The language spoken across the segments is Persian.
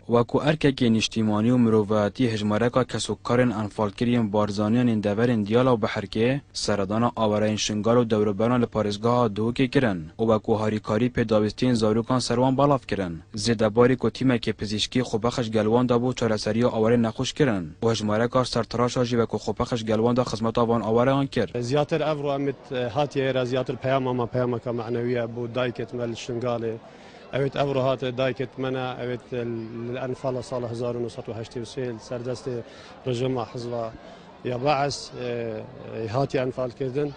وکو ارکک نیشتیمانی و مروواتی هجمارکا کسوکارن انفالکرین بارزانیان دورن دیالا و بحرکه سردان آورین شنگال و دوربران لپارزگاه دوکی کرن و وکو هاریکاری پیداوستین زاروکان سروان بالاف کرن زیدباری کو تیمک پزشکی خوبخش گلوان دابو چارەسەری آورین نخوش کرن و هجمارکا سرتراشا جی وکو خوبخش گلوان دا خدمت آوان آوران کرد زیاتر افرو امت هاتیه زیاتر پیامک معنویه بود دایکت مل شنگاله اوید ابروهات دایکت منا اوید الانفال سال 1983 سردست رژیم حزب یا بعث هاتی انفال کردن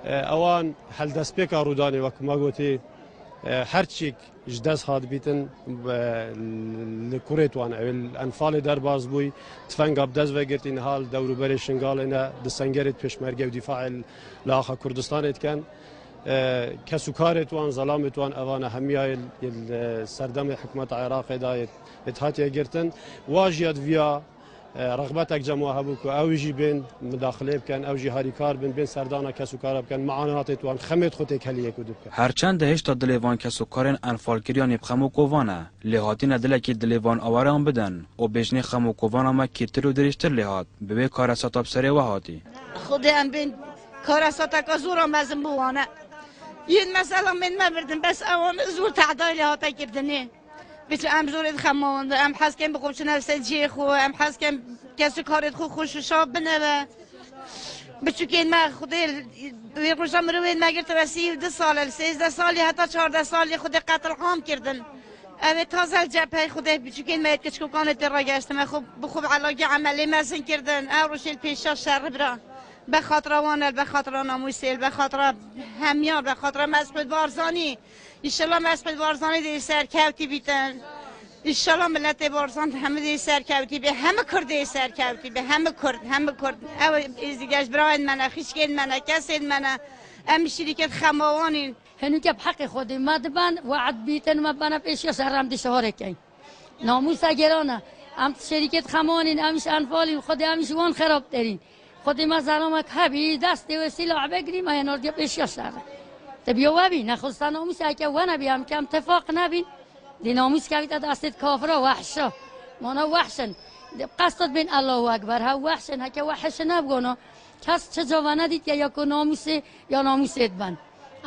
اوان هل دست بک رودانی وقت ما گویی هر چیک جداز هات بیتن لکوریت وان اول انفال در باز بوی تفنگ ابداز وگرت این حال دورو بر شنگال اینا دستنگرت پشمرگه و دفاع لاخ کردستان اتکن کسوکارت وان ظلامت وان اوان همیای سردم حکومت عراق دایت اتحادیه گرتن واجد ویا رغبتك جماعه بكو اوجي بين مداخله بكن اوجي هاريكار بين سردانا كسوكار بكن معانات وان خمت خوتك هليه كدب هرچند هشت دلیوان کسوکارن انفالکریان بخمو کووانا لهاتین دلکی دلیوان آوران بدن و بجنی خمو کووانا ما کیتر و درشتر لهات به کار ساتاب سری و هاتی خود ام بین کار ساتاک زورا مزم بوانه این مثلا من ما بردم بس اوان زور تعدایل هاتا کردنی بیشتر ام زورت خماند ام حس کم بخوش نفس جی خو ام حس کم کسی کارت خو خوش شاب بنه بیشتر که ما خودی ویروشم روید مگر توسیع 2 سال 13 سالی حتی 14 سالی خود قتل عام کردن اوه تازه جبهه خودی بیشتر که ما کشکو کانت راجعست ما خوب علاقه عملی مزن کردن اوروش پیشا شر برا به خاطر وانل به خاطر ناموسیل به خاطر همیار به خاطر مسعود بارزانی انشالله مسعود بارزانی دی سرکوتی بیتن انشالله ملت بارزان همه دی سرکوتی به همه کرد سرکوتی به همه کرد او ازدیگاش براین منه خیشکین منه کسین منه ام شرکت خماوانین هنو که بحق خودی مدبن وعد بیتن مبنه پیشی سرم دی شهاره کن ناموس اگرانه ام شرکت خماوانین امش انفالین خودی امش وان خراب ترین خودی ما زرامک هبی دست و سلاح بگیریم این ارگی پیشی سر تبیو وابی نخست ناموس اگه و نبی هم که اتفاق نبی دی ناموس که دستت کافر وحشه مانا وحشن قصد بین الله اکبر ها وحشن ها که وحش نبگونا کس چه جوانه دید یا کو ناموس یا ناموسیت بند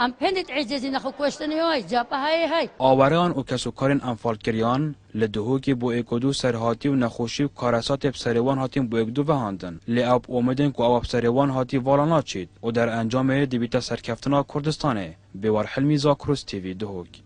ام پندت عجزی نخو کوشتنی های جاپه های آوران و کسوکارن انفالکریان لدهوکی بو اکدو سرهاتی و نخوشی و کارسات بسریوان هاتیم بو اکدو وهاندن لعب اومدن که او بسریوان هاتی والانا چید و در انجام دیبیتا سرکفتنا کردستانه بیوار حلمی زاکروس تیوی دهوک